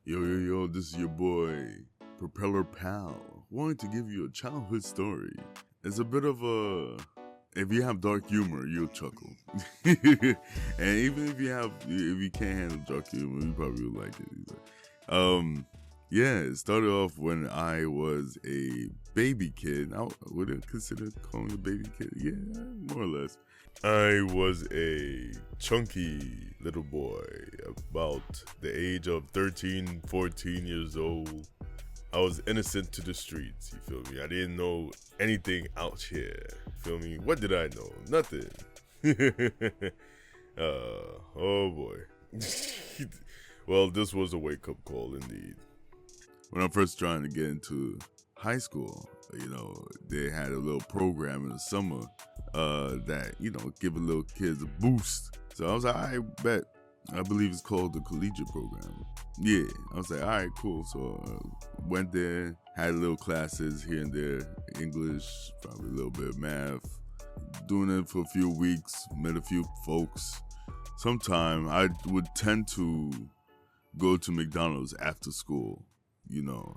Yo, yo, yo, this is your boy, Propeller Pal, wanting to give you a childhood story. It's a bit of a... If you have dark humor, you'll chuckle. And even if you can't handle dark humor, you probably will like it. Yeah, it started off when I was a baby kid. I would have considered calling a baby kid. Yeah, more or less. I was a chunky little boy, about the age of 13, 14 years old. I was innocent to the streets, you feel me? I didn't know anything out here, you feel me? What did I know? Nothing. Oh boy. Well, this was a wake-up call indeed. When I'm first trying to get into high school, they had a little program in the summer that, give a little kids a boost. So I was like, I bet. I believe it's called the collegiate program. Yeah, I was like, all right, cool. So went there, had little classes here and there, English, probably a little bit of math. Doing it for a few weeks, met a few folks. Sometime I would tend to go to McDonald's after school.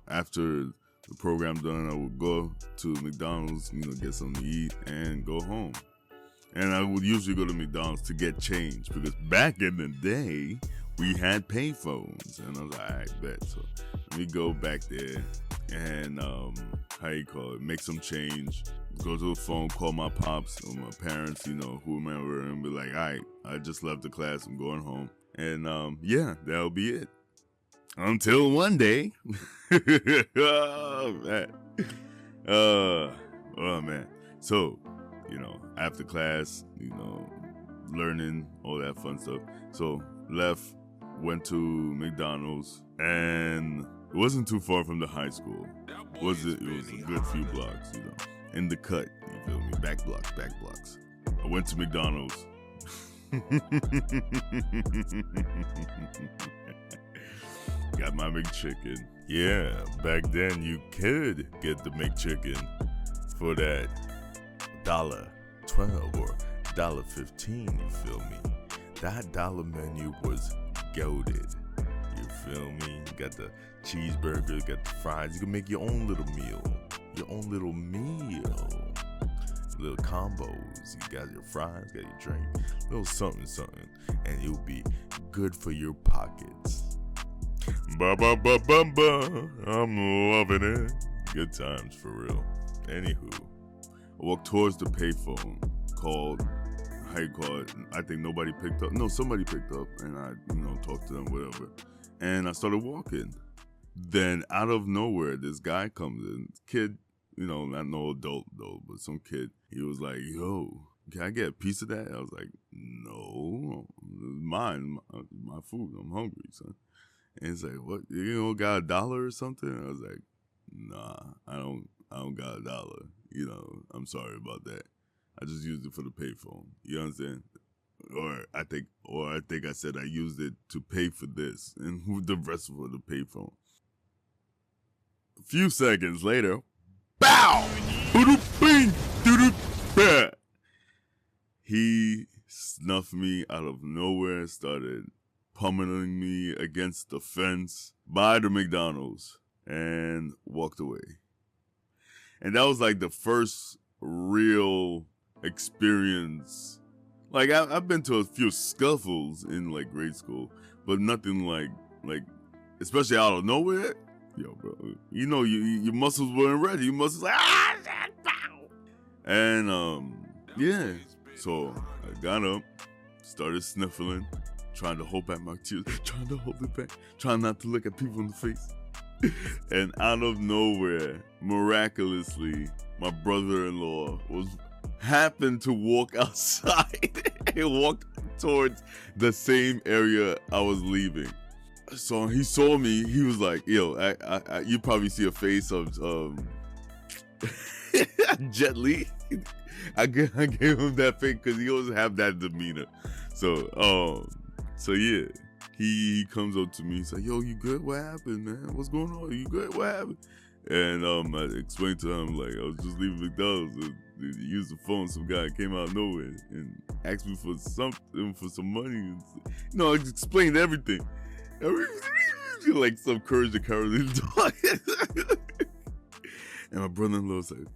After the program done, I would go to McDonald's, get something to eat and go home. And I would usually go to McDonald's to get change because back in the day, we had payphones. And I was like, all right, bet. So let me go back there and, make some change. Go to the phone, call my pops or my parents, whomever, and be like, all right, I just left the class, I'm going home. And, that'll be it. Until one day, oh man. So, after class, learning, all that fun stuff. So left, went to McDonald's, and it wasn't too far from the high school. It was a good few blocks, in the cut, you feel me? Back blocks. I went to McDonald's. Got my McChicken. Yeah, back then you could get the McChicken for that $1.12 or $1.15, you feel me? That dollar menu was goated. You feel me? You got the cheeseburger, got the fries. You can make your own little meal. Little combos. You got your fries, got your drink, little something, and it'll be good for your pockets. I'm loving it. Good times for real. Anywho, I walked towards the payphone, called, how you call it? I think nobody picked up. No, somebody picked up, and I, talked to them, whatever. And I started walking. Then out of nowhere, this guy comes in, kid, not no adult though, but some kid. He was like, yo, can I get a piece of that? I was like, no, it's mine, my food. I'm hungry, son. And he's like, what? You got $1 or something? I was like, nah, I don't got $1. I'm sorry about that. I just used it for the payphone. You understand? Or I think I said I used it to pay for this, and the rest for the payphone. A few seconds later, bow! Bing! Bah! He snuffed me out of nowhere, started pummeling me against the fence by the McDonald's, and walked away. And that was like the first real experience. Like I've been to a few scuffles in like grade school, but nothing like especially out of nowhere. Yo, bro, your muscles weren't ready. Your muscles like and yeah. So I got up, started sniffling, trying to hold back my tears, trying to hold it back, trying not to look at people in the face. And out of nowhere, miraculously, my brother-in-law happened to walk outside and walked towards the same area I was leaving. So he saw me. He was like, "Yo, I you probably see a face of Jet Li." I gave him that face because he always have that demeanor. So yeah. He comes up to me. He's like, yo, you good? What happened, man? What's going on? You good? What happened? And I explained to him, like, I was just leaving McDonald's. And he used the phone. Some guy came out of nowhere and asked me for something, for some money. And, I explained everything. like some Courage the Cowardly Dog. And my brother-in-law's like,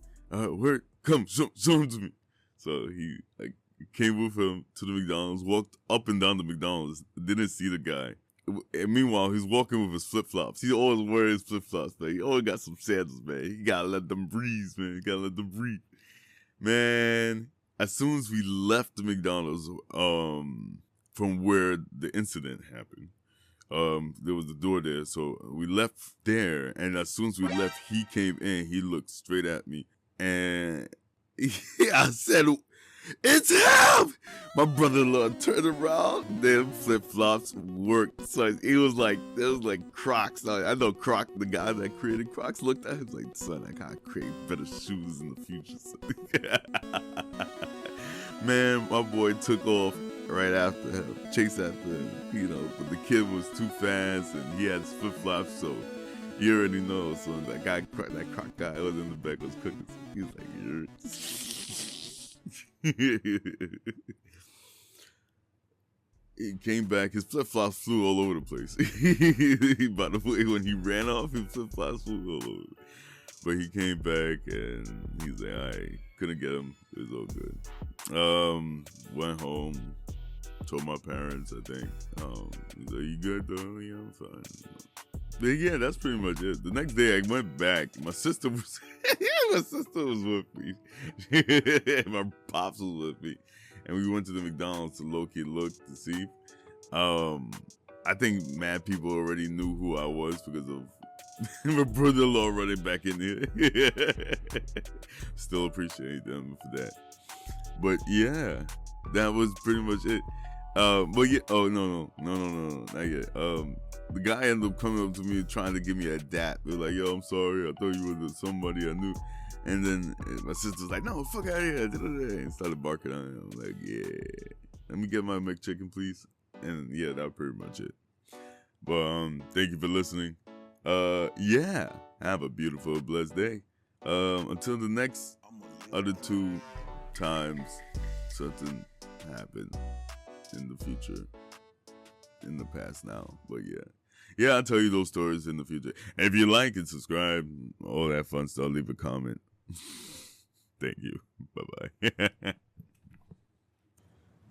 where? Come, show him to me. So he like came with him to the McDonald's, walked up and down the McDonald's, didn't see the guy. And meanwhile, he's walking with his flip-flops. He always wears his flip-flops, man. He always got some sandals, man. You gotta let them breathe, man. You gotta let them breathe. Man, as soon as we left the McDonald's, from where the incident happened, there was a door there. So we left there, and as soon as we left, he came in. He looked straight at me, and I said, "It's him!" My brother-in-law turned around. Them flip-flops worked. So it was like Crocs. I know Croc, the guy that created Crocs, looked at him like, son, I gotta create better shoes in the future. Man, my boy took off right after him, chased after him, but the kid was too fast and he had his flip-flops, so you already know. So that Croc guy was in the back was cooking. So he was like, you're... He came back, his flip-flops flew all over the place. By the way, when he ran off, his flip-flops flew all over. But he came back and he's like, I couldn't get him. It was all good. Went home, told my parents, I think. He's like, you good though? Yeah, I'm fine. But yeah, that's pretty much it. The next day I went back. My sister was with me. My pops was with me. And we went to the McDonald's to low-key look to see. I think mad people already knew who I was because of my brother-in-law running back in here. Still appreciate them for that. But yeah, that was pretty much it. But yeah, oh no, not yet. The guy ended up coming up to me trying to give me a dap. He was like, yo, I'm sorry, I thought you were somebody I knew. And then my sister's like, no, fuck out of here. And started barking on him. I'm like, yeah, let me get my McChicken, please. And yeah, that was pretty much it. But thank you for listening. Yeah, have a beautiful, blessed day. Until the next other 2 times something happened in the future, in the past now. But yeah, I'll tell you those stories in the future. And if you like and subscribe, all that fun stuff, leave a comment. Thank you. Bye-bye.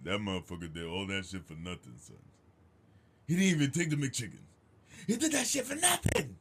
That motherfucker did all that shit for nothing, son. He didn't even take the McChicken. He did that shit for nothing.